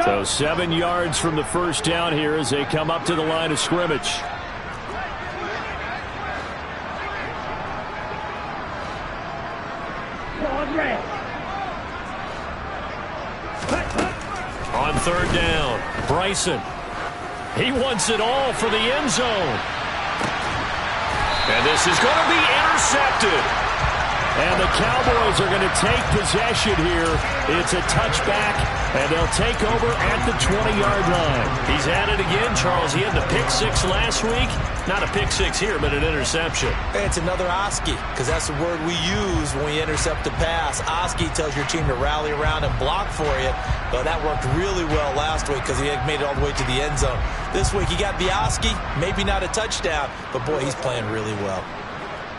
So 7 yards from the 1st down here as they come up to the line of scrimmage. On 3rd down, Bryson. He wants it all for the end zone. And this is going to be intercepted. And the Cowboys are going to take possession here. It's a touchback, and they'll take over at the 20-yard line. He He's at it again, Charles. He had the pick six last week. Not a pick six here, but an interception. It's another Oski, because that's the word we use when we intercept a pass. Oski tells your team to rally around and block for you. But that worked really well last week because he had made it all the way to the end zone. This week he got the Oski, maybe not a touchdown, but boy, he's playing really well.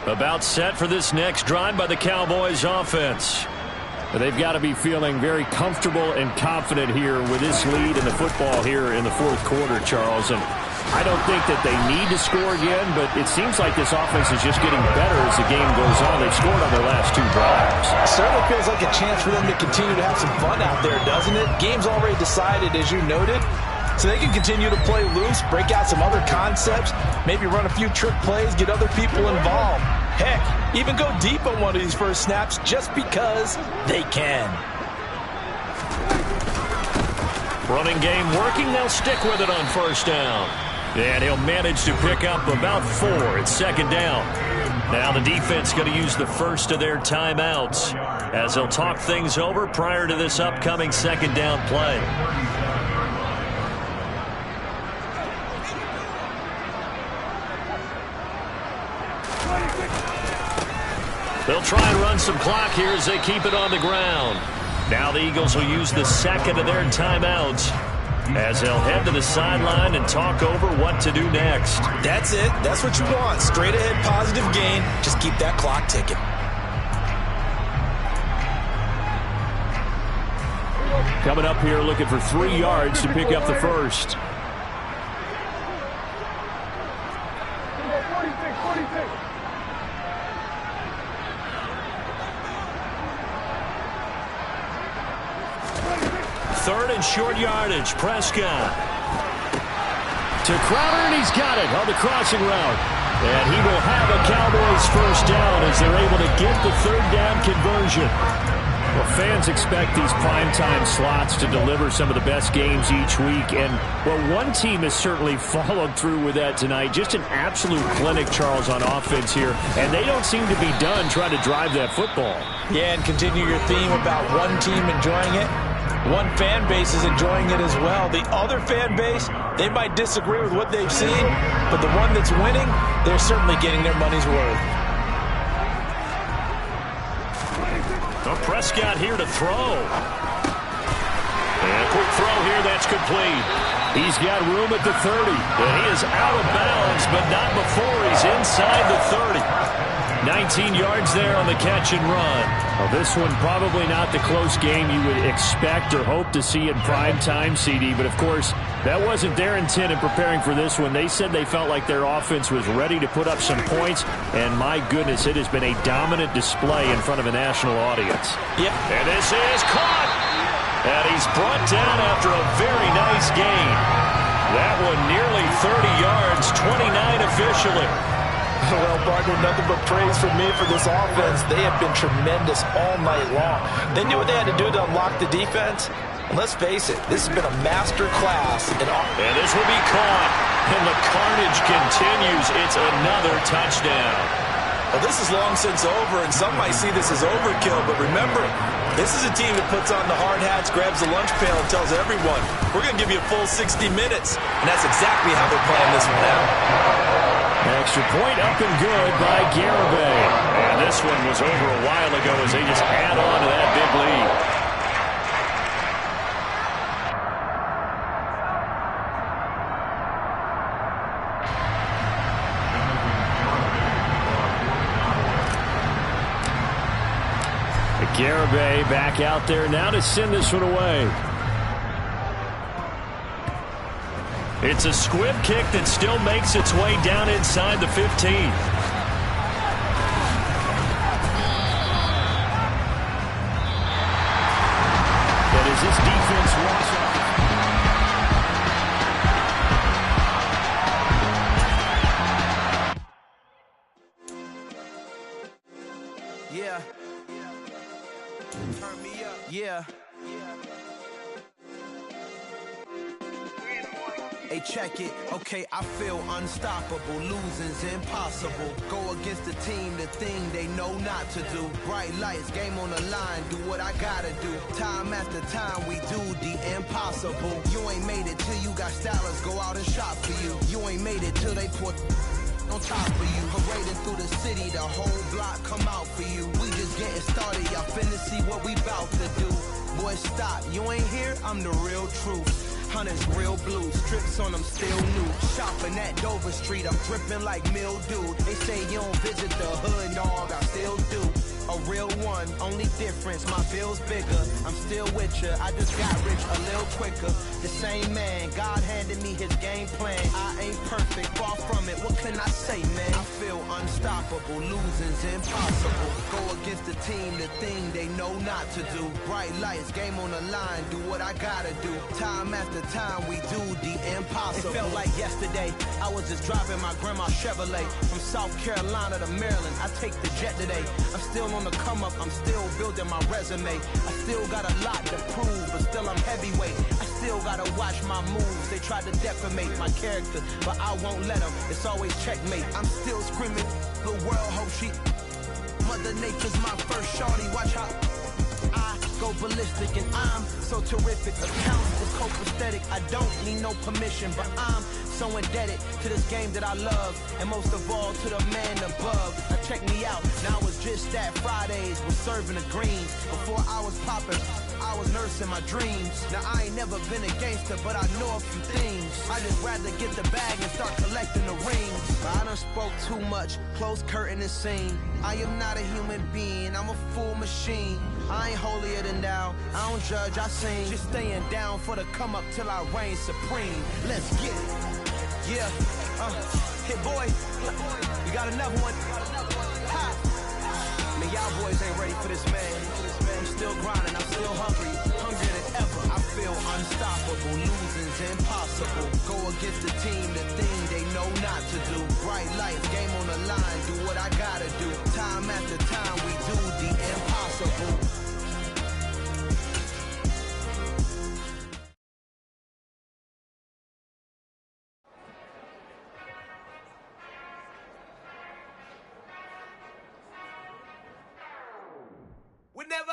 About set for this next drive by the Cowboys offense. They've got to be feeling very comfortable and confident here with this lead in the football here in the fourth quarter, Charles. And I don't think that they need to score again, but it seems like this offense is just getting better as the game goes on. They've scored on their last two drives. Certainly feels like a chance for them to continue to have some fun out there, doesn't it? Game's already decided, as you noted. So they can continue to play loose, break out some other concepts, maybe run a few trick plays, get other people involved. Heck, even go deep on one of these first snaps just because they can. Running game working. They'll stick with it on first down. And he'll manage to pick up about 4. It's second down. Now the defense going to use the first of their timeouts as they'll talk things over prior to this upcoming second down play. They'll try and run some clock here as they keep it on the ground. Now the Eagles will use the second of their timeouts as they'll head to the sideline and talk over what to do next. That's it. That's what you want. Straight ahead positive gain. Just keep that clock ticking. Coming up here looking for 3 yards to pick up the first. Third and short yardage. Prescott To Crowder, and he's got it on the crossing route. And he will have a Cowboys first down as they're able to get the third down conversion. Well, fans expect these primetime slots to deliver some of the best games each week. And, well, one team has certainly followed through with that tonight. Just an absolute clinic, Charles, on offense here. And they don't seem to be done trying to drive that football. Yeah, and continue your theme about one team enjoying it. One fan base is enjoying it as well. The other fan base, they might disagree with what they've seen, but the one that's winning, they're certainly getting their money's worth. So Prescott here to throw. And a quick throw here, that's complete. He's got room at the 30. And he is out of bounds, but not before he's inside the 30. 19 yards there on the catch and run. Well, this one probably not the close game you would expect or hope to see in prime time, CD. But, of course, that wasn't their intent in preparing for this one. They said they felt like their offense was ready to put up some points. And, my goodness, it has been a dominant display in front of a national audience. Yep. And this is caught. And he's brought down after a very nice gain. That one nearly 30 yards, 29 officially. Well, partner, nothing but praise from me for this offense. They have been tremendous all night long. They knew what they had to do to unlock the defense. And let's face it, this has been a master class. And this will be caught. And the carnage continues. It's another touchdown. Well, this is long since over, and some might see this as overkill. But remember, this is a team that puts on the hard hats, grabs the lunch pail, and tells everyone, we're going to give you a full 60 minutes. And that's exactly how they're playing this one out. Extra point up and good by Garibay. And this one was over a while ago as they just add on to that big lead. Garibay back out there now to send this one away. It's a squib kick that still makes its way down inside the 15. But as this defense walks off. Yeah. Turn me up. Yeah. check it. Okay, I feel unstoppable. Losing's impossible. Go against the team, the thing they know not to do. Bright lights, game on the line, do what I gotta do. Time after time, we do the impossible. You ain't made it till you got stylers, go out and shop for you. You ain't made it till they put on top of you. Parading through the city, the whole block come out for you. We just getting started, y'all finna see what we bout to do. Boy, stop, you ain't here, I'm the real truth. Hunters real blue, strips on them still new. Shopping at Dover Street, I'm dripping like mildew. They say you don't visit the hood, dog, I still do. A real one, only difference, my bill's bigger. I'm still with ya, I just got rich a little quicker. The same man, God handed me his game plan. I ain't perfect, far from it, what can I say, man? I feel unstoppable, losing's impossible. Go against the team, the thing they know not to do. Bright lights, game on the line, do what I gotta do. Time after time, we do the impossible. It felt like yesterday, I was just driving my grandma's Chevrolet. From South Carolina to Maryland, I take the jet today. I'm still on the come up, I'm still building my resume. I still got a lot to prove, but still I'm heavyweight. I still gotta watch my moves. They tried to defamate my character, but I won't let them. It's always checkmate. I'm still screaming, the world hope she. Mother Nature's my first shorty, watch how I go ballistic and I'm so terrific. Accounts is copacetic, I don't need no permission, but I'm so indebted to this game that I love, and most of all to the man above. Now check me out, now it's just that Fridays was serving the greens. Before I was popping, I was nursing my dreams. Now I ain't never been a gangster, but I know a few things. I just rather get the bag and start collecting the rings. But I done spoke too much, close curtain and scene. I am not a human being, I'm a full machine. I ain't holier than thou, I don't judge, I sing. Just staying down for the come up till I reign supreme. Let's get it. Yeah, hit boy, you got another one. Ha. Man, y'all boys ain't ready for this, man. I'm still grinding, I'm still hungry, hungrier than ever. I feel unstoppable, losing's impossible. Go against the team, the thing they know not to do. Bright lights, game on the line, do what I gotta do. Time after time, we do the impossible. Whenever